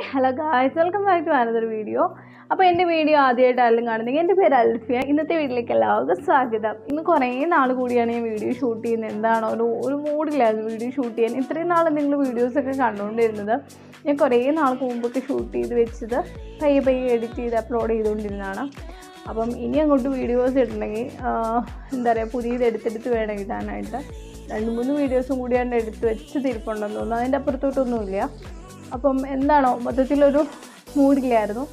hello guys, welcome back to another video. അപ്പോൾ എൻ്റെ video ആദ്യമായിട്ടായാലും കാണുന്നെങ്കിൽ എൻ്റെ പേര് അൽഫിയ. ഇന്നത്തെ വീഡിയോയിലേക്ക് എല്ലാവർക്കും സ്വാഗതം. ഇന്ന് കുറേ നാൾ കൂടിയാണ് ഞാൻ വീഡിയോ ഷൂട്ട് ചെയ്യുന്നത്. എന്താണോ ഒരു മൂഡില്ലായിരുന്നു വീഡിയോ ഷൂട്ട് ചെയ്യാൻ. ഇത്രയും നാൾ നിങ്ങൾ വീഡിയോസൊക്കെ കണ്ടുകൊണ്ടിരുന്നത് ഞാൻ കുറേ നാൾക്ക് മുമ്പൊക്കെ ഷൂട്ട് ചെയ്ത് വെച്ചത് പയ്യെ എഡിറ്റ് ചെയ്ത് അപ്ലോഡ് ചെയ്തുകൊണ്ടിരുന്നതാണ്. അപ്പം ഇനി അങ്ങോട്ട് വീഡിയോസ് ഇടണമെങ്കിൽ എന്താ പറയുക, പുതിയത് എടുത്തെടുത്ത് വേണം ഇടാനായിട്ട്. 2-3 വീഡിയോസും കൂടിയാണ് എടുത്ത് വെച്ച് തിരിപ്പുണ്ടെന്ന് തോന്നുന്നു. അതിൻ്റെ അപ്പുറത്തോട്ടൊന്നുമില്ല. അപ്പം എന്താണോ മൊത്തത്തിലൊരു മൂഡില്ലായിരുന്നു.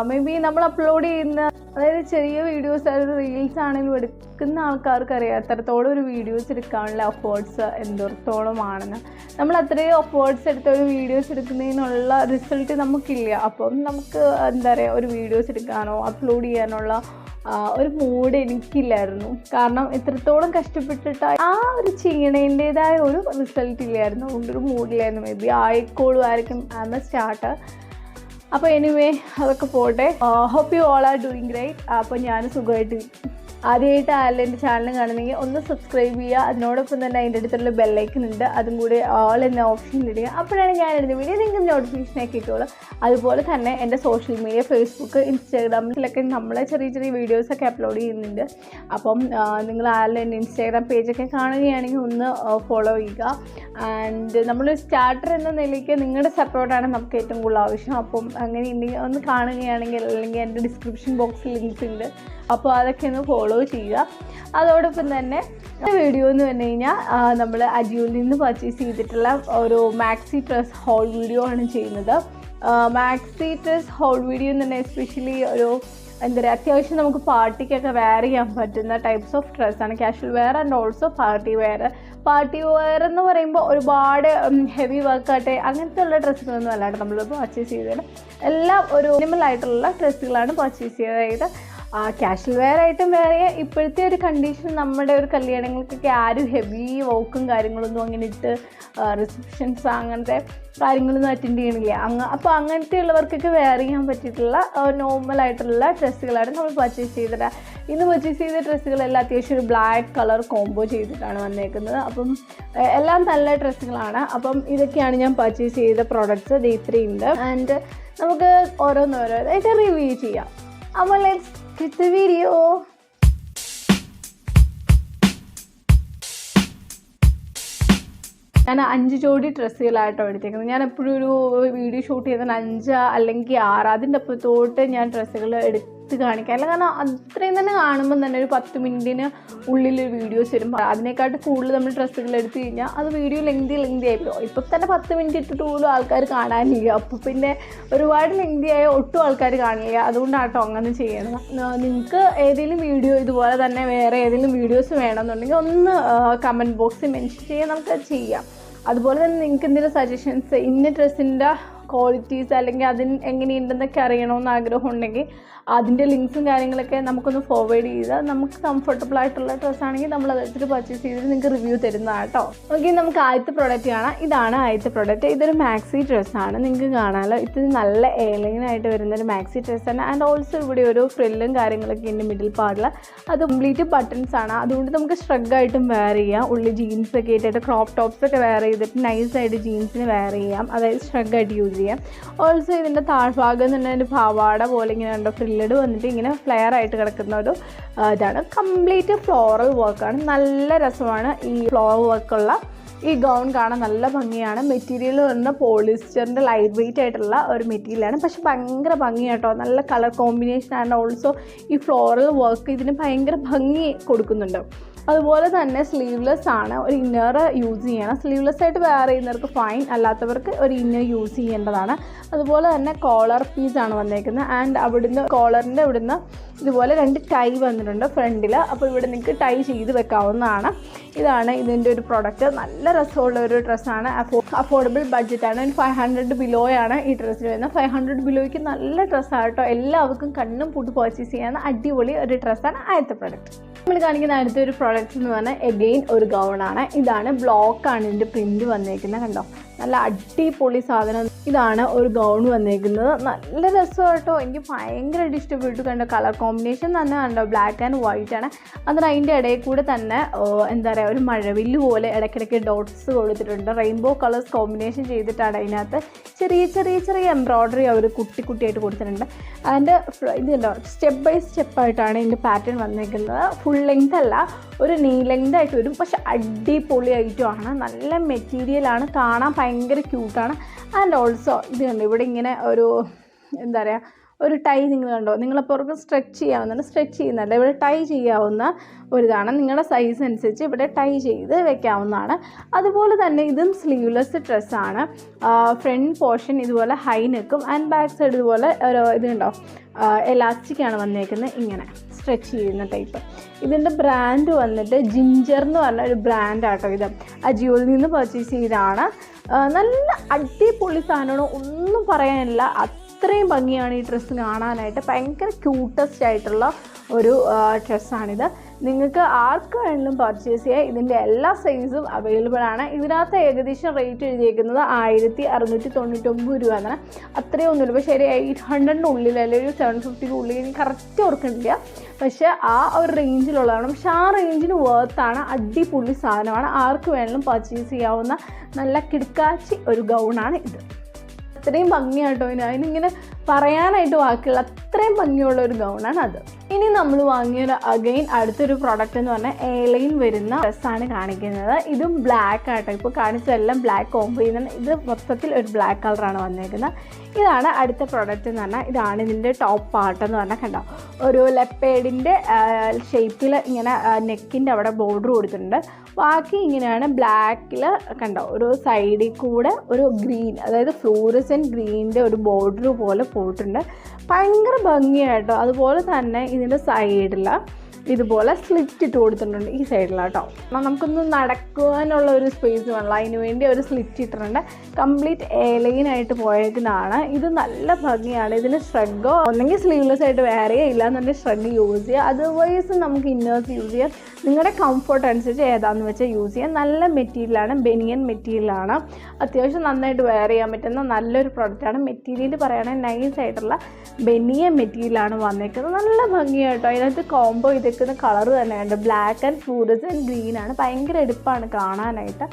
മേ ബി നമ്മൾ അപ്ലോഡ് ചെയ്യുന്ന, അതായത് ചെറിയ വീഡിയോസ്, അതായത് റീൽസ് ആണെങ്കിലും എടുക്കുന്ന ആൾക്കാർക്ക് അറിയാം എത്രത്തോളം ഒരു വീഡിയോസ് എടുക്കാനുള്ള എഫേർട്സ് എന്തോരത്തോളമാണെന്ന്. നമ്മൾ അത്രയും എഫേർട്സ് എടുത്ത ഒരു വീഡിയോസ് എടുക്കുന്നതിനുള്ള റിസൾട്ട് നമുക്കില്ല. അപ്പം നമുക്ക് എന്താ പറയുക, ഒരു വീഡിയോസ് എടുക്കാനോ അപ്ലോഡ് ചെയ്യാനുള്ള ഒരു മൂഡ് എനിക്കില്ലായിരുന്നു. കാരണം എത്രത്തോളം കഷ്ടപ്പെട്ടിട്ട് ആ ഒരു ചെയ്യണേൻ്റേതായ ഒരു റിസൾട്ട് ഇല്ലായിരുന്നു. അതുകൊണ്ടൊരു മൂഡിലായിരുന്നു. മേ ബി ആയിക്കോളും ആയിരിക്കും ആം എ സ്റ്റാർട്ടർ. അപ്പോൾ എനിവേ അതൊക്കെ പോട്ടെ. Hope you all are doing great. അപ്പോൾ ഞാൻ സുഖമായിട്ട് ആദ്യമായിട്ട് ആരെങ്കിലും എൻ്റെ ചാനൽ കാണുന്നെങ്കിൽ ഒന്ന് സബ്സ്ക്രൈബ് ചെയ്യുക. അതിനോടൊപ്പം തന്നെ അതിൻ്റെ അടുത്തുള്ള ബെല്ലൈക്കൺ ഉണ്ട്, അതും കൂടി ഓൾ എന്ന ഓപ്ഷനിൽ ഇടുക. അപ്പോഴാണ് ഞാൻ എടുത്ത വീഡിയോ നിങ്ങൾക്ക് നോട്ടിഫിക്കേഷനൊക്കെ കിട്ടുള്ളൂ. അതുപോലെ തന്നെ എൻ്റെ സോഷ്യൽ മീഡിയ ഫേസ്ബുക്ക്, ഇൻസ്റ്റാഗ്രാമിലൊക്കെ നമ്മളെ ചെറിയ വീഡിയോസൊക്കെ അപ്ലോഡ് ചെയ്യുന്നുണ്ട്. അപ്പം നിങ്ങൾ ആരെങ്കിലും എൻ്റെ ഇൻസ്റ്റാഗ്രാം പേജൊക്കെ കാണുകയാണെങ്കിൽ ഒന്ന് ഫോളോ ചെയ്യുക. ആൻഡ് നമ്മളൊരു സ്റ്റാർട്ടർ എന്ന നിലയ്ക്ക് നിങ്ങളുടെ സപ്പോർട്ടാണ് നമുക്ക് ഏറ്റവും കൂടുതൽ ആവശ്യം. അപ്പം അങ്ങനെ ഉണ്ടെങ്കിൽ ഒന്ന് കാണുകയാണെങ്കിൽ, അല്ലെങ്കിൽ എൻ്റെ ഡിസ്ക്രിപ്ഷൻ ബോക്സിൽ ലിങ്ക്സ് ഉണ്ട്, അപ്പോൾ അതൊക്കെ ഒന്ന് ഫോളോ ചെയ്യുക. അതോടൊപ്പം തന്നെ വീഡിയോ എന്ന് പറഞ്ഞു കഴിഞ്ഞാൽ നമ്മൾ അജിയോയിൽ നിന്ന് പർച്ചേസ് ചെയ്തിട്ടുള്ള ഒരു മാക്സി ഡ്രസ് ഹോൾ വീഡിയോ ആണ് ചെയ്യുന്നത്. മാക്സി ഡ്രസ് ഹോൾ വീഡിയോ എന്ന് പറഞ്ഞാൽ എസ്പെഷ്യലി ഒരു എന്താ പറയുക, അത്യാവശ്യം നമുക്ക് പാർട്ടിക്കൊക്കെ വെയർ ചെയ്യാൻ പറ്റുന്ന ടൈപ്സ് ഓഫ് ഡ്രസ്സാണ്. Casual wear and also party wear. Party wear എന്ന് പറയുമ്പോൾ ഒരുപാട് ഹെവി വർക്കാട്ടെ അങ്ങനത്തെ ഉള്ള ഡ്രസ്സുകളൊന്നും അല്ലാണ്ട് നമ്മൾ പർച്ചേസ് ചെയ്തത് എല്ലാം ഒരു മിനിമൽ ആയിട്ടുള്ള ഡ്രസ്സുകളാണ് പർച്ചേസ് ചെയ്തത്. കാഷ്വൽ വെയർ ആയിട്ടും വേറെ. ഇപ്പോഴത്തെ ഒരു കണ്ടീഷൻ നമ്മുടെ ഒരു കല്യാണങ്ങൾക്കൊക്കെ ആരും ഹെവി വർക്കും കാര്യങ്ങളൊന്നും അങ്ങനെ ഇട്ട് റിസപ്ഷൻസ് അങ്ങനത്തെ കാര്യങ്ങളൊന്നും അറ്റൻഡ് ചെയ്യണില്ല. അപ്പോൾ അങ്ങനത്തെ ഉള്ളവർക്കൊക്കെ വെയർ ചെയ്യാൻ പറ്റിയിട്ടുള്ള നോർമലായിട്ടുള്ള ഡ്രസ്സുകളാണ് നമ്മൾ പർച്ചേസ് ചെയ്തിട്ട്. ഇന്ന് പർച്ചേസ് ചെയ്ത ഡ്രസ്സുകളെല്ലാം അത്യാവശ്യം ഒരു ബ്ലാക്ക് കളർ കോംബോ ചെയ്തിട്ടാണ് വന്നേക്കുന്നത്. അപ്പം എല്ലാം നല്ല ഡ്രസ്സുകളാണ്. അപ്പം ഇതൊക്കെയാണ് ഞാൻ പർച്ചേസ് ചെയ്ത പ്രോഡക്റ്റ്സ്. ഇത് ഇത്രയുണ്ട്. ആൻഡ് നമുക്ക് ഓരോന്നോരോന്നായിട്ട് റിവ്യൂ ചെയ്യാം. അപ്പോൾ ലെറ്റ്സ് get the video. ഞാൻ 5 ജോഡി ഡ്രസ്സുകളായിട്ടോ എടുത്തേക്കുന്നത്. ഞാൻ എപ്പോഴും ഒരു വീഡിയോ ഷൂട്ട് ചെയ്തതിന് 5 അല്ലെങ്കിൽ 6 അതിൻ്റെ അപ്പുറത്തോട്ട് ഞാൻ ഡ്രസ്സുകൾ എടുത്ത് കാണിക്കാറില്ല. കാരണം അത്രയും തന്നെ കാണുമ്പോൾ തന്നെ ഒരു 10 മിനിറ്റിന് ഉള്ളിലൊരു വീഡിയോസ് വരും. അതിനെക്കാട്ട് കൂടുതൽ നമ്മൾ ഡ്രസ്സുകൾ എടുത്തു കഴിഞ്ഞാൽ അത് വീഡിയോ ലെങ്തി ആയിപ്പോഴും. ഇപ്പം തന്നെ 10 മിനിറ്റ് ഇട്ടിട്ട് പോലും ആൾക്കാർ കാണാനില്ല. അപ്പോൾ പിന്നെ ഒരുപാട് ലെങ്തിയായ ഒട്ടും ആൾക്കാർ കാണില്ല. അതുകൊണ്ടാട്ടോ അങ്ങനെ ചെയ്യണം. നിങ്ങൾക്ക് ഏതെങ്കിലും വീഡിയോ ഇതുപോലെ തന്നെ വേറെ ഏതെങ്കിലും വീഡിയോസ് വേണമെന്നുണ്ടെങ്കിൽ ഒന്ന് കമൻറ്റ് ബോക്സിൽ മെൻഷൻ ചെയ്യാൻ നമുക്കത് ചെയ്യാം. അതുപോലെ തന്നെ നിങ്ങൾക്ക് എന്തെങ്കിലും സജഷൻസ്, ഇന്ന ഡ്രസ്സിൻ്റെ ക്വാളിറ്റീസ് അല്ലെങ്കിൽ അതിന് എങ്ങനെയുണ്ടെന്നൊക്കെ അറിയണമെന്ന് ആഗ്രഹം ഉണ്ടെങ്കിൽ അതിൻ്റെ ലിങ്ക്സും കാര്യങ്ങളൊക്കെ നമുക്കൊന്ന് ഫോർവേഡ് ചെയ്താൽ നമുക്ക് കംഫർട്ടബിൾ ആയിട്ടുള്ള ഡ്രസ്സാണെങ്കിൽ നമ്മൾ അതെടുത്തിട്ട് പർച്ചേസ് ചെയ്തിട്ട് നിങ്ങൾക്ക് റിവ്യൂ തരുന്നതാണ് കേട്ടോ. ഓക്കെ, നമുക്ക് ആദ്യത്തെ പ്രോഡക്റ്റ് കാണാം. ഇതാണ് ആദ്യത്തെ പ്രോഡക്റ്റ്. ഇതൊരു മാക്സി ഡ്രസ്സാണ്. നിങ്ങൾക്ക് കാണാമല്ലോ, ഇത് നല്ല എയർലൈനായിട്ട് വരുന്നൊരു മാക്സി ഡ്രസ്സാണ്. ആൻഡ് ഓൾസോ ഇവിടെ ഒരു ഫ്രില്ലും കാര്യങ്ങളൊക്കെ ഉണ്ട് മിഡിൽ പാർട്ടിൽ. അത് കംപ്ലീറ്റ് ബട്ടൺസ് ആണ്. അതുകൊണ്ട് നമുക്ക് സ്ട്രഗായിട്ടും വെയർ ചെയ്യാം. ഉള്ളിൽ ജീൻസൊക്കെ ഇട്ടിട്ട് ക്രോപ്പ് ടോപ്സൊക്കെ വെയർ ചെയ്തിട്ട് നൈസായിട്ട് ജീൻസിന് വെയർ ചെയ്യാം. അതായത് സ്ട്രഗായിട്ട് യൂസ് ചെയ്യാം. ഓൾസോ ഇതിൻ്റെ താഴ്ഭാഗം എന്ന് പറഞ്ഞാൽ ഒരു പാവാട പോലെ ഇങ്ങനെ ഉണ്ടോ ഫ്രില്ലഡ് വന്നിട്ട് ഇങ്ങനെ ഫ്ലെയർ ആയിട്ട് കിടക്കുന്ന ഒരു ഇതാണ്. കംപ്ലീറ്റ് ഫ്ലോറൽ വർക്കാണ്. നല്ല രസമാണ് ഈ ഫ്ലോറൽ വർക്കുള്ള ഈ ഗൗൺ കാണാൻ. നല്ല ഭംഗിയാണ്. മെറ്റീരിയൽ പറഞ്ഞാൽ പോളിസ്റ്ററിൻ്റെ ലൈറ്റ് വെയിറ്റ് ആയിട്ടുള്ള ഒരു മെറ്റീരിയലാണ്. പക്ഷെ ഭയങ്കര ഭംഗിയാട്ടോ. നല്ല കളർ കോമ്പിനേഷൻ ആൻഡ് ഓൾസോ ഈ ഫ്ലോറൽ വർക്ക് ഇതിന് ഭയങ്കര ഭംഗി കൊടുക്കുന്നുണ്ട്. അതുപോലെ തന്നെ സ്ലീവ്ലെസ് ആണ്. ഒരു ഇന്നർ യൂസ് ചെയ്യണം. സ്ലീവ്ലെസ് ആയിട്ട് വെയർ ചെയ്യുന്നവർക്ക് ഫൈൻ, അല്ലാത്തവർക്ക് ഒരു ഇന്നർ യൂസ് ചെയ്യേണ്ടതാണ്. അതുപോലെ തന്നെ കോളർ പീസാണ് വന്നേക്കുന്നത്. ആൻഡ് അവിടുന്ന് കോളറിൻ്റെ ഇവിടുന്ന് ഇതുപോലെ 2 ടൈ വന്നിട്ടുണ്ട് ഫ്രണ്ടിൽ. അപ്പോൾ ഇവിടെ നിങ്ങൾക്ക് ടൈ ചെയ്ത് വെക്കാവുന്നതാണ്. ഇതാണ് ഇതിൻ്റെ ഒരു പ്രൊഡക്റ്റ്. നല്ല രസമുള്ള ഒരു ഡ്രസ്സാണ്. അഫോർഡബിൾ ബഡ്ജറ്റാണ്. ഒരു 500 ബിലോയാണ് ഈ ഡ്രസ്സിന് വരുന്നത്. 500 ബിലോയ്ക്ക് നല്ല ഡ്രസ്സാണ് കേട്ടോ. എല്ലാവർക്കും കണ്ണും പൂട്ട് പർച്ചേസ് ചെയ്യാവുന്ന അടിപൊളി ഒരു ഡ്രസ്സാണ് ആദ്യത്തെ പ്രൊഡക്റ്റ്. നമ്മൾ കാണിക്കുന്ന അടുത്തൊരു പ്രോഡക്റ്റ് എന്ന് പറഞ്ഞാൽ എഗെയിൻ ഒരു ഗൗണാണ്. ഇതാണ് ബ്ലോക്കാണ് ഇതിൻ്റെ പ്രിൻറ്റ് വന്നേക്കുന്നത്. കണ്ടോ, നല്ല അടിപൊളി സാധനം. ഇതാണ് ഒരു ഗൗൺ വന്നേക്കുന്നത്. നല്ല രസമാട്ടോ, എനിക്ക് ഭയങ്കരമായിട്ട് ഇഷ്ടപ്പെട്ടു. കണ്ടോ കളർ കോമ്പിനേഷൻ തന്നെ കണ്ടോ, ബ്ലാക്ക് ആൻഡ് വൈറ്റ് ആണ്. അതിന് അതിൻ്റെ ഇടയിൽ കൂടെ തന്നെ എന്താ പറയുക, ഒരു മഴവില്ല് പോലെ ഇടയ്ക്കിടയ്ക്ക് ഡോട്ട്സ് കൊടുത്തിട്ടുണ്ട്. റെയിൻബോ കളേഴ്സ് കോമ്പിനേഷൻ ചെയ്തിട്ടാണ് അതിനകത്ത് ചെറിയ ചെറിയ ചെറിയ എംബ്രോയ്ഡറി അവർ കുട്ടിയായിട്ട് കൊടുത്തിട്ടുണ്ട്. അതിൻ്റെ ഇതുണ്ടോ, സ്റ്റെപ്പ് ബൈ സ്റ്റെപ്പായിട്ടാണ് ഇതിൻ്റെ പാറ്റേൺ വന്നേക്കുന്നത്. ഫുൾ ലെങ്ത് അല്ല, ഒരു നീ ലെങ്ത് ആയിട്ട് വരും. പക്ഷെ അടിപൊളി ഐറ്റമാണ്, നല്ല മെറ്റീരിയലാണ്, കാണാൻ ഭയങ്കര ക്യൂട്ടാണ്. ആൻഡ് ഓൾസോ ഇത് കണ്ടോ, ഇവിടെ ഇങ്ങനെ ഒരു എന്താ പറയുക, ഒരു ടൈ നിങ്ങൾ കണ്ടോ, നിങ്ങളെപ്പോഴും സ്ട്രെച്ച് ചെയ്യാവുന്നതാണ്. സ്ട്രെച്ച് ചെയ്യുന്നതല്ല, ഇവിടെ ടൈ ചെയ്യാവുന്ന ഒരിതാണ്. നിങ്ങളുടെ സൈസ് അനുസരിച്ച് ഇവിടെ ടൈ ചെയ്ത് വെക്കാവുന്നതാണ്. അതുപോലെ തന്നെ ഇതും സ്ലീവ്ലെസ് ഡ്രസ്സാണ്. ഫ്രണ്ട് പോർഷൻ ഇതുപോലെ ഹൈ നെക്കും ആൻഡ് ബാക്ക് സൈഡ് ഇതുപോലെ ഒരു ഇതുണ്ടോ, എലാസ്റ്റിക്കാണ് വന്നേക്കുന്നത്, ഇങ്ങനെ സ്ട്രെച്ച് ചെയ്യുന്ന ടൈപ്പ്. ഇതിൻ്റെ ബ്രാൻഡ് വന്നിട്ട് ജിഞ്ചർ എന്ന് പറഞ്ഞ ഒരു ബ്രാൻഡാട്ടോ. ഇത് അജിയോയിൽ നിന്ന് പർച്ചേസ് ചെയ്തതാണ്. നല്ല അടിപൊളി സാധനമാണ്, ഒന്നും പറയാനില്ല. അത്രയും ഭംഗിയാണ് ഈ ഡ്രസ്സ് കാണാനായിട്ട്. ഭയങ്കര ക്യൂട്ടസ്റ്റ് ആയിട്ടുള്ള ഒരു ഡ്രസ്സാണിത്. നിങ്ങൾക്ക് ആർക്ക് വേണമെങ്കിലും പർച്ചേസ് ചെയ്യാം. ഇതിൻ്റെ എല്ലാ സൈസും അവൈലബിൾ ആണ്. ഇതിനകത്ത് ഏകദേശം റേറ്റ് എഴുതിയേക്കുന്നത് 1699 രൂപ എന്നാണ്. അത്രയും ഒന്നുമില്ല, പക്ഷേ ഒരു 800 ഉള്ളിൽ അല്ലെങ്കിൽ 750 ഉള്ളിൽ, എനിക്ക് കറക്റ്റ് ഓർക്കുന്നില്ല. പക്ഷേ ആ ഒരു റേഞ്ചിലുള്ളതാണ്. പക്ഷേ ആ റേഞ്ചിന് വേർത്താണ്. അടിപൊളി സാധനമാണ്, ആർക്ക് വേണമെങ്കിലും പർച്ചേസ് ചെയ്യാവുന്ന നല്ല കിടക്കാച്ചി ഒരു ഗൗണാണ് ഇത്. അത്രയും ഭംഗിയായിട്ടോ, അതിനിങ്ങനെ പറയാനായിട്ട് വാക്കുകൾ, അത്രയും ഭംഗിയുള്ള ഒരു ഗൗണാണ് അത്. ഇനി നമ്മൾ വാങ്ങിയൊരു അഗെയിൻ അടുത്തൊരു പ്രോഡക്റ്റ് എന്ന് പറഞ്ഞാൽ എയർലൈൻ വരുന്ന ഡ്രസ്സാണ് കാണിക്കുന്നത്. ഇതും ബ്ലാക്ക് ആട്ടോ, ഇപ്പോൾ കാണിച്ചതെല്ലാം ബ്ലാക്ക് കോംബോ ചെയ്യുന്നത്. ഇത് മൊത്തത്തിൽ ഒരു ബ്ലാക്ക് കളറാണ് വന്നേക്കുന്നത്. ഇതാണ് അടുത്ത പ്രോഡക്റ്റ് എന്ന് പറഞ്ഞാൽ, ഇതാണ് ഇതിൻ്റെ ടോപ്പ് പാർട്ട് എന്ന് പറഞ്ഞാൽ. കണ്ടോ, ഒരു ലെപ്പേഡിൻ്റെ ഷേപ്പിൽ ഇങ്ങനെ നെക്കിൻ്റെ അവിടെ ബോർഡർ കൊടുത്തിട്ടുണ്ട്. ബാക്കി ഇങ്ങനെയാണ് ബ്ലാക്കിൽ കണ്ടോ, ഒരു സൈഡിൽ കൂടെ ഒരു ഗ്രീൻ, അതായത് ഫ്ലൂറസെൻറ്റ് ഗ്രീനിൻ്റെ ഒരു ബോർഡർ പോലെ പോയിട്ടുണ്ട്. ഭയങ്കര ഭംഗിയായിട്ടോ. അതുപോലെ തന്നെ ഇതിൻ്റെ സൈഡിൽ ഇതുപോലെ സ്ലിറ്റ് ഇട്ട് കൊടുത്തിട്ടുണ്ട് ഈ സൈഡിലാട്ടോ. നമുക്കൊന്ന് നടക്കുവാനുള്ള ഒരു സ്പേസ് വേണമല്ലോ, അതിന് വേണ്ടി ഒരു സ്ലിറ്റ് ഇട്ടിട്ടുണ്ട്. കംപ്ലീറ്റ് എയർലൈനായിട്ട് പോയേക്കുന്നതാണ്. ഇത് നല്ല ഭംഗിയാണ്. ഇതിന് ഷ്രഗോ ഒന്നെങ്കിൽ സ്ലീവ്ലെസ് ആയിട്ട് വേറെ ഇല്ലാന്നുണ്ടെങ്കിൽ ഷ്രഗ് യൂസ് ചെയ്യുക. അതർവൈസ് നമുക്ക് ഇന്നേഴ്സ് യൂസ് ചെയ്യാം. നിങ്ങളുടെ കംഫർട്ട് അനുസരിച്ച് ഏതാണെന്ന് വെച്ചാൽ യൂസ് ചെയ്യാം. നല്ല മെറ്റീരിയലാണ്, ബനിയൻ മെറ്റീരിയലാണ്. അത്യാവശ്യം നന്നായിട്ട് വെയർ ചെയ്യാൻ പറ്റുന്ന നല്ലൊരു പ്രോഡക്റ്റാണ്. മെറ്റീരിയൽ പറയുകയാണെങ്കിൽ നൈസായിട്ടുള്ള ബനിയൻ മെറ്റീരിയലാണ് വന്നേക്കുന്നത്. നല്ല ഭംഗിയായിട്ടോ. അതിനകത്ത് കോംബോ ചെയ്തേക്കുന്ന കളർ തന്നെയുണ്ട്, ബ്ലാക്ക് ആൻഡ് ഫ്ലൂറസെൻറ്റ് ഗ്രീനാണ്. ഭയങ്കര എടുപ്പാണ് കാണാനായിട്ട്.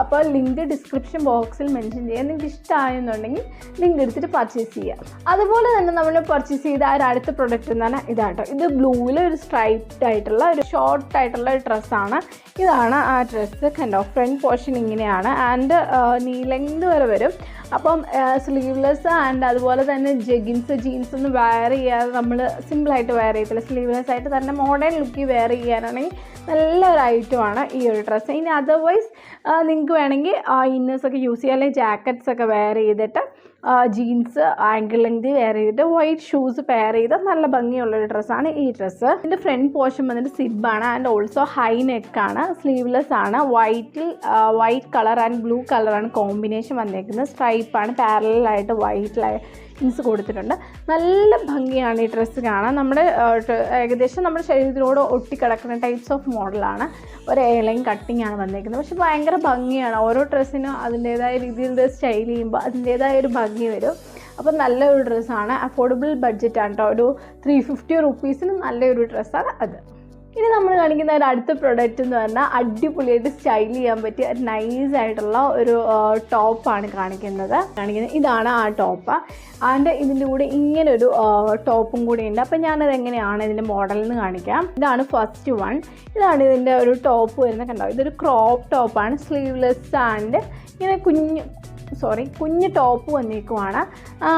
അപ്പോൾ ലിങ്ക് ഡിസ്ക്രിപ്ഷൻ ബോക്സിൽ മെൻഷൻ ചെയ്യാം. നിങ്ങൾക്ക് ഇഷ്ടമായെന്നുണ്ടെങ്കിൽ ലിങ്ക് എടുത്തിട്ട് പർച്ചേസ് ചെയ്യാം. അതുപോലെ തന്നെ നമ്മൾ പർച്ചേസ് ചെയ്ത ആ ഒരു അടുത്ത പ്രൊഡക്റ്റ് എന്ന് പറഞ്ഞാൽ ഇതാട്ടോ. ഇത് ബ്ലൂവിൽ ഒരു സ്ട്രൈപ്ഡ് ആയിട്ടുള്ള ഒരു ഷോർട്ട് ആയിട്ടുള്ള ഒരു ഡ്രസ്സാണ്. ഇതാണ് ആ ഡ്രസ്സ്. കണ്ടോ, ഫ്രണ്ട് പോർഷൻ ഇങ്ങനെയാണ് ആൻഡ് നീ ലെങ്ത് വരെ വരും. അപ്പം സ്ലീവ്ലെസ് ആൻഡ് അതുപോലെ തന്നെ ജീൻസ് ഒന്നും വെയർ ചെയ്യാതെ നമ്മൾ സിമ്പിളായിട്ട് വെയർ ചെയ്യത്തില്ല, സ്ലീവ്ലെസ് ആയിട്ട് തന്നെ മോഡേൺ ലുക്കിൽ വെയർ ചെയ്യാനാണെങ്കിൽ നല്ലൊരു ഐറ്റമാണ് ഈ ഒരു ഡ്രസ്സ്. ഇനി അതർവൈസ് നിങ്ങൾക്ക് വേണമെങ്കിൽ ഇന്നേഴ്സൊക്കെ യൂസ് ചെയ്യാം, അല്ലെങ്കിൽ ജാക്കറ്റ്സൊക്കെ വെയർ ചെയ്തിട്ട് ജീൻസ് ആങ്കിൾ ലെങ്ത് വെയർ ചെയ്തിട്ട് വൈറ്റ് ഷൂസ് പെയർ ചെയ്ത് നല്ല ഭംഗിയുള്ളൊരു ഡ്രസ്സാണ് ഈ ഡ്രസ്സ്. ഇതിൻ്റെ ഫ്രണ്ട് പോർഷൻ വന്നിട്ട് സിബാണ് ആൻഡ് ഓൾസോ ഹൈ നെക്കാണ്, സ്ലീവ്ലെസ് ആണ്. വൈറ്റ് കളർ ആൻഡ് ബ്ലൂ കളറാണ് കോമ്പിനേഷൻ വന്നേക്കുന്നത്. സ്ട്രൈപ്പാണ്, പാരലായിട്ട് വൈറ്റ് ലൈൻസ് കൊടുത്തിട്ടുണ്ട്. നല്ല ഭംഗിയാണ് ഈ ഡ്രസ്സ് കാണാൻ. നമ്മുടെ ഏകദേശം നമ്മുടെ ശരീരത്തിനോട് ഒട്ടിക്കിടക്കുന്ന ടൈപ്സ് ഓഫ് മോഡലാണ്. ഒരു എയർലൈൻ കട്ടിങ് ആണ് വന്നേക്കുന്നത്. പക്ഷെ ഭയങ്കര ഭംഗിയാണ്. ഓരോ ഡ്രസ്സിനും അതിൻ്റേതായ രീതിയിൽ സ്റ്റൈൽ ചെയ്യുമ്പോൾ അതിൻ്റേതായ ഒരു ഭംഗി വരും. അപ്പോൾ നല്ലൊരു ഡ്രസ്സാണ്. അഫോർഡബിൾ ബഡ്ജറ്റാണ് കേട്ടോ. ഒരു 350 റുപ്പീസിന് നല്ലൊരു ഡ്രസ്സാണ് അത്. ഇനി നമ്മൾ കാണിക്കുന്ന ഒരു അടുത്ത പ്രൊഡക്റ്റ് എന്ന് പറഞ്ഞാൽ അടിപൊളിയായിട്ട് സ്റ്റൈൽ ചെയ്യാൻ പറ്റിയ നൈസായിട്ടുള്ള ഒരു ടോപ്പാണ് കാണിക്കുന്നത്. ഇതാണ് ആ ടോപ്പ്. അതിൻ്റെ ഇതിൻ്റെ കൂടെ ഇങ്ങനൊരു ടോപ്പും കൂടി ഉണ്ട്. അപ്പം ഞാനത് എങ്ങനെയാണ് ഇതിൻ്റെ മോഡലെന്ന് കാണിക്കാം. ഇതാണ് ഫസ്റ്റ് വൺ. ഇതാണ് ഇതിൻ്റെ ഒരു ടോപ്പ് വരുന്നത്. കണ്ടോ, ഇതൊരു ക്രോപ്പ് ടോപ്പാണ്. സ്ലീവ്ലെസ് ആൻഡ് ഇങ്ങനെ കുഞ്ഞ് ടോപ്പ് വന്നേക്കുവാണ്.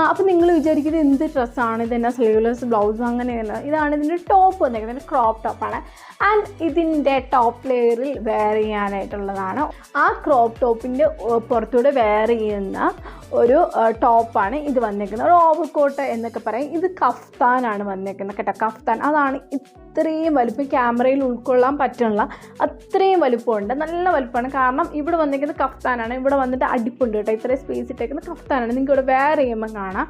അപ്പോൾ നിങ്ങൾ വിചാരിക്കുന്നത് എന്ത് ഡ്രസ്സാണ് ഇതെന്നാ സ്ലീവ്ലെസ് ബ്ലൗസും അങ്ങനെയല്ല. ഇതാണ് ഇതിൻ്റെ ടോപ്പ് വന്നേക്കുന്നത്, ക്രോപ്പ് ടോപ്പാണ്. ആൻഡ് ഇതിൻ്റെ ടോപ്പ് ലെയറിൽ വെയർ ചെയ്യാനായിട്ടുള്ളതാണ്. ആ ക്രോപ്പ് ടോപ്പിൻ്റെ പുറത്തൂടെ വെയർ ചെയ്യുന്ന ഒരു ടോപ്പാണ് ഇത് വന്നേക്കുന്നത്. ഒരു ഓവർകോട്ട് എന്നൊക്കെ പറയും. ഇത് കഫ്താനാണ് വന്നേക്കുന്നത് കേട്ടോ. കഫ്താൻ, അതാണ് അത്രയും വലുപ്പം ക്യാമറയിൽ ഉൾക്കൊള്ളാൻ പറ്റുള്ള അത്രയും വലുപ്പമുണ്ട്. നല്ല വലുപ്പമാണ്. കാരണം ഇവിടെ വന്നിരിക്കുന്നത് കഫ്താനാണ്. ഇവിടെ വന്നിട്ട് അടിപ്പുണ്ട് കേട്ടോ. ഇത്രയും സ്പേസ് ഇട്ടേക്കുന്ന കഫ്താനാണ്. നിങ്ങൾക്ക് ഇവിടെ വെയർ ചെയ്യുമ്പോൾ കാണാം.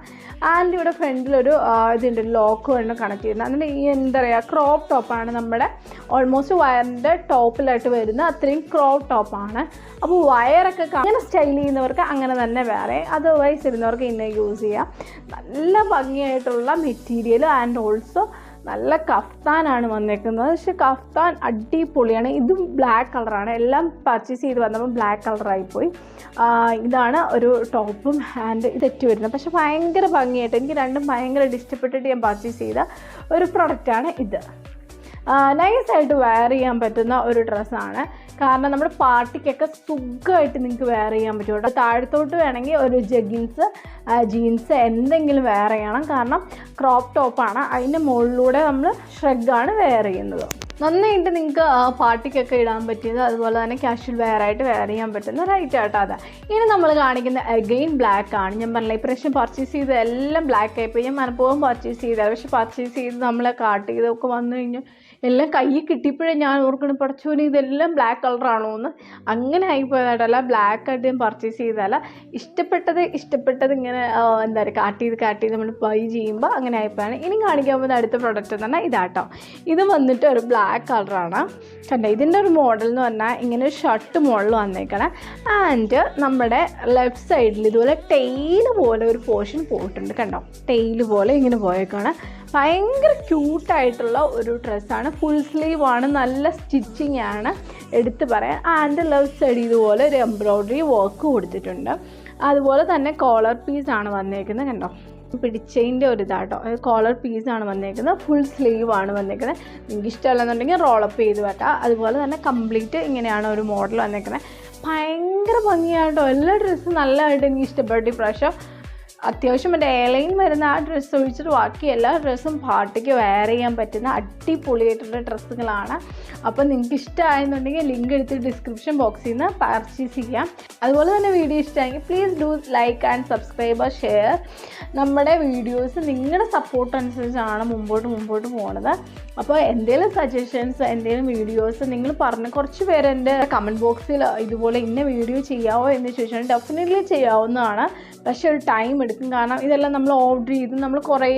ആൻഡ് ഇവിടെ ഫ്രണ്ടിലൊരു ഇതുണ്ട്, ലോക്ക് വേണം കണക്ട് ചെയ്യുന്നത്. അതിൻ്റെ ഈ എന്താ പറയുക, ക്രോപ്പ് ടോപ്പാണ്. നമ്മുടെ ഓൾമോസ്റ്റ് വയറിൻ്റെ ടോപ്പിലായിട്ട് വരുന്ന അത്രയും ക്രോപ്പ് ടോപ്പാണ്. അപ്പോൾ വയറൊക്കെ അങ്ങനെ സ്റ്റൈൽ ചെയ്യുന്നവർക്ക് അങ്ങനെ തന്നെ വേറെ, അതർവൈസ് ഇരുന്നവർക്ക് ഇന്ന യൂസ് ചെയ്യാം. നല്ല ഭംഗിയായിട്ടുള്ള മെറ്റീരിയൽ ആൻഡ് ഓൾസോ നല്ല കഫ്താനാണ് വന്നേക്കുന്നത്. പക്ഷേ കഫ്താൻ അടിപൊളിയാണ്. ഇതും ബ്ലാക്ക് കളറാണ്. എല്ലാം പർച്ചേസ് ചെയ്ത് വന്നപ്പോൾ ബ്ലാക്ക് കളറായിപ്പോയി. ഇതാണ് ഒരു ടോപ്പും ആൻഡ് ഇതെറ്റ് വരുന്നത്. പക്ഷേ ഭയങ്കര ഭംഗിയായിട്ട് എനിക്ക് രണ്ടും ഭയങ്കര ഇഷ്ടപ്പെട്ടിട്ട് ഞാൻ പർച്ചേസ് ചെയ്ത ഒരു പ്രൊഡക്റ്റാണ് ഇത്. നൈസായിട്ട് വെയർ ചെയ്യാൻ പറ്റുന്ന ഒരു ഡ്രസ്സാണ്. കാരണം നമ്മുടെ പാർട്ടിക്കൊക്കെ സുഖമായിട്ട് നിങ്ങൾക്ക് വെയർ ചെയ്യാൻ പറ്റും കേട്ടോ. താഴത്തോട്ട് വേണമെങ്കിൽ ഒരു ജഗിൻസ്, ജീൻസ് എന്തെങ്കിലും വെയർ ചെയ്യണം. കാരണം ക്രോപ്പ് ടോപ്പാണ്. അതിൻ്റെ മുകളിലൂടെ നമ്മൾ ഷ്രഗാണ് വെയർ ചെയ്യുന്നത്. നന്നായിട്ട് നിങ്ങൾക്ക് പാർട്ടിക്കൊക്കെ ഇടാൻ പറ്റിയത്, അതുപോലെ തന്നെ കാഷ്വൽ വെയറായിട്ട് വെയർ ചെയ്യാൻ പറ്റുന്ന റൈറ്റ് ആട്ടോ. അതാ ഇനി നമ്മൾ കാണിക്കുന്ന അഗെയിൻ ബ്ലാക്ക് ആണ്. ഞാൻ പറഞ്ഞില്ല ഇപ്രാവശ്യം പർച്ചേസ് ചെയ്ത് എല്ലാം ബ്ലാക്ക് ആയിപ്പോയി. ഞാൻ മനഃപൂർവ്വം പർച്ചേസ് ചെയ്തത്. പക്ഷെ പർച്ചേസ് ചെയ്ത് നമ്മളെ കാട്ട് ചെയ്തൊക്കെ വന്നു കഴിഞ്ഞാൽ എല്ലാം കയ്യിൽ കിട്ടിയപ്പോഴേ ഞാൻ ഓർക്കണം പഠിച്ചോന് ഇതെല്ലാം ബ്ലാക്ക് കളറാണോ എന്ന്. അങ്ങനെ ആയിപ്പോയതായിട്ടല്ല, ബ്ലാക്ക് ആയിട്ട് ഞാൻ പർച്ചേസ് ചെയ്തതല്ല. ഇഷ്ടപ്പെട്ടത് ഇങ്ങനെ എന്താ പറയുക കാട്ട് ചെയ്ത് നമ്മൾ ബൈ ചെയ്യുമ്പോൾ അങ്ങനെ ആയിപ്പോയാണ്. ഇനി കാണിക്കാൻ പോകുന്ന അടുത്ത പ്രൊഡക്റ്റ് എന്ന് പറഞ്ഞാൽ ഇതാട്ടോ. ഇത് വന്നിട്ട് ഒരു ബ്ലാക്ക് കളറാണ് കണ്ടോ. ഇതിൻ്റെ ഒരു മോഡൽ എന്ന് പറഞ്ഞാൽ ഇങ്ങനെ ഒരു ഷർട്ട് മോഡൽ വന്നേക്കണം. ആൻഡ് നമ്മുടെ ലെഫ്റ്റ് സൈഡിൽ ഇതുപോലെ ടെയിൽ പോലെ ഒരു പോർഷൻ പോയിട്ടുണ്ട് കണ്ടോ. ടെയിൽ പോലെ ഇങ്ങനെ പോയേക്കാണ്. ഭയങ്കര ക്യൂട്ടായിട്ടുള്ള ഒരു ഡ്രസ്സാണ്. ഫുൾ സ്ലീവ് ആണ്. നല്ല സ്റ്റിച്ചിങ് ആണ് എടുത്ത് പറയാൻ. ആൻഡ് ലെഫ്റ്റ് സൈഡ് ഇതുപോലെ ഒരു എംബ്രോയ്ഡറി വർക്ക് കൊടുത്തിട്ടുണ്ട്. അതുപോലെ തന്നെ കോളർ പീസാണ് വന്നേക്കുന്നത് കണ്ടോ. പിടിച്ചതിൻ്റെ ഒരു ഇതാട്ടോ. കോളർ പീസാണ് വന്നേക്കുന്നത്. ഫുൾ സ്ലീവ് ആണ് വന്നേക്കുന്നത്. നിങ്ങൾക്ക് ഇഷ്ടമല്ലെന്നുണ്ടെങ്കിൽ റോളപ്പ് ചെയ്ത് വെക്കാം. അതുപോലെ തന്നെ കംപ്ലീറ്റ് ഇങ്ങനെയാണ് ഒരു മോഡൽ വന്നേക്കുന്നത്. ഭയങ്കര ഭംഗിയായിട്ടോ. എല്ലാ ഡ്രസ്സും നല്ലതായിട്ട് എനിക്ക് ഇഷ്ടപ്പെട്ടു ഇപ്രാവശ്യം. അത്യാവശ്യം എൻ്റെ എയർലൈൻ വരുന്ന ആ ഡ്രസ്സ് ഒഴിച്ചിട്ട് ബാക്കി എല്ലാ ഡ്രസ്സും പാർട്ടിക്ക് വെയർ ചെയ്യാൻ പറ്റുന്ന അടിപൊളിയായിട്ടുള്ള ഡ്രസ്സുകളാണ്. അപ്പോൾ നിങ്ങൾക്ക് ഇഷ്ടമായെന്നുണ്ടെങ്കിൽ ലിങ്ക് എടുത്ത് ഡിസ്ക്രിപ്ഷൻ ബോക്സിൽ നിന്ന് പർച്ചേസ് ചെയ്യാം. അതുപോലെ തന്നെ വീഡിയോ ഇഷ്ടമായെങ്കിൽ please do like and subscribe share. നമ്മുടെ വീഡിയോസ് നിങ്ങളുടെ സപ്പോർട്ട് അനുസരിച്ചാണ് മുമ്പോട്ട് പോകുന്നത്. അപ്പോൾ എന്തെങ്കിലും സജഷൻസ്, എന്തെങ്കിലും വീഡിയോസ് നിങ്ങൾ പറഞ്ഞ് കുറച്ച് പേര് എൻ്റെ കമൻറ്റ് ബോക്സിൽ ഇതുപോലെ ഇന്ന വീഡിയോ ചെയ്യാമോ എന്ന് ചോദിച്ചാൽ ഡെഫിനറ്റ്ലി ചെയ്യാവുന്നതാണ്. പക്ഷേ ഒരു ടൈം എടുക്കും. കാരണം ഇതെല്ലാം നമ്മൾ ഓർഡർ ചെയ്ത് നമ്മൾ കുറേ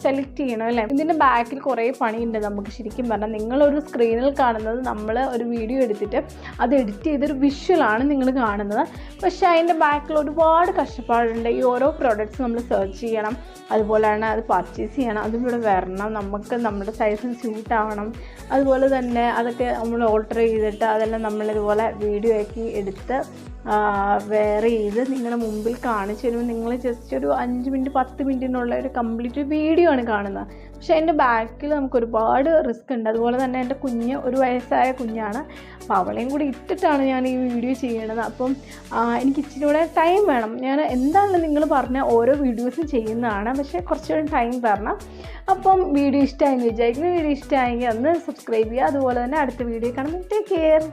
സെലക്ട് ചെയ്യണം അല്ലേ. ഇതിൻ്റെ ബാക്കിൽ കുറേ പണിയുണ്ട് നമുക്ക്. ശരിക്കും പറഞ്ഞാൽ നിങ്ങളൊരു സ്ക്രീനിൽ കാണുന്നത് നമ്മൾ ഒരു വീഡിയോ എടുത്തിട്ട് അത് എഡിറ്റ് ചെയ്തൊരു വിഷ്വലാണ് നിങ്ങൾ കാണുന്നത്. പക്ഷേ അതിൻ്റെ ബാക്കിൽ ഒരുപാട് കഷ്ടപ്പാടുണ്ട്. ഈ ഓരോ പ്രോഡക്റ്റ്സ് നമ്മൾ സെർച്ച് ചെയ്യണം, അതുപോലെ തന്നെ അത് പർച്ചേസ് ചെയ്യണം, അതും ഇവിടെ വരണം, നമുക്ക് നമ്മുടെ സൈസിന് സ്യൂട്ട് ആവണം. അതുപോലെ തന്നെ അതൊക്കെ നമ്മൾ ഓൾട്ടർ ചെയ്തിട്ട് അതെല്ലാം നമ്മളിതുപോലെ വീഡിയോ ആക്കി എടുത്ത് വെയർ ചെയ്ത് നിങ്ങളുടെ മുമ്പിൽ കാണിച്ചു തരുമ്പോൾ നിങ്ങൾ ജസ്റ്റ് ഒരു 5 മിനിറ്റ് 10 മിനിറ്റിനുള്ള ഒരു കംപ്ലീറ്റ് വീഡിയോ ആണ് കാണുന്നത്. പക്ഷേ അതിൻ്റെ ബാക്കിൽ നമുക്ക് ഒരുപാട് റിസ്ക് ഉണ്ട്. അതുപോലെ തന്നെ എൻ്റെ കുഞ്ഞ് ഒരു വയസ്സായ കുഞ്ഞാണ്. അപ്പോൾ അവളെയും കൂടി ഇട്ടിട്ടാണ് ഞാൻ ഈ വീഡിയോ ചെയ്യണത്. അപ്പം എനിക്ക് ഇച്ചിരി കൂടെ ടൈം വേണം. ഞാൻ എന്താണെന്ന് നിങ്ങൾ പറഞ്ഞ ഓരോ വീഡിയോസും ചെയ്യുന്നതാണ്. പക്ഷേ കുറച്ചുകൂടെ ടൈം തരണം. അപ്പം വീഡിയോ ഇഷ്ടമായെന്ന് വിചാരിക്കുന്നു. വീഡിയോ ഇഷ്ടമായെങ്കിൽ ഒന്ന് സബ്സ്ക്രൈബ് ചെയ്യുക. അതുപോലെ തന്നെ അടുത്ത വീഡിയോ കാണുമ്പോൾ ടേക്ക് കെയർ.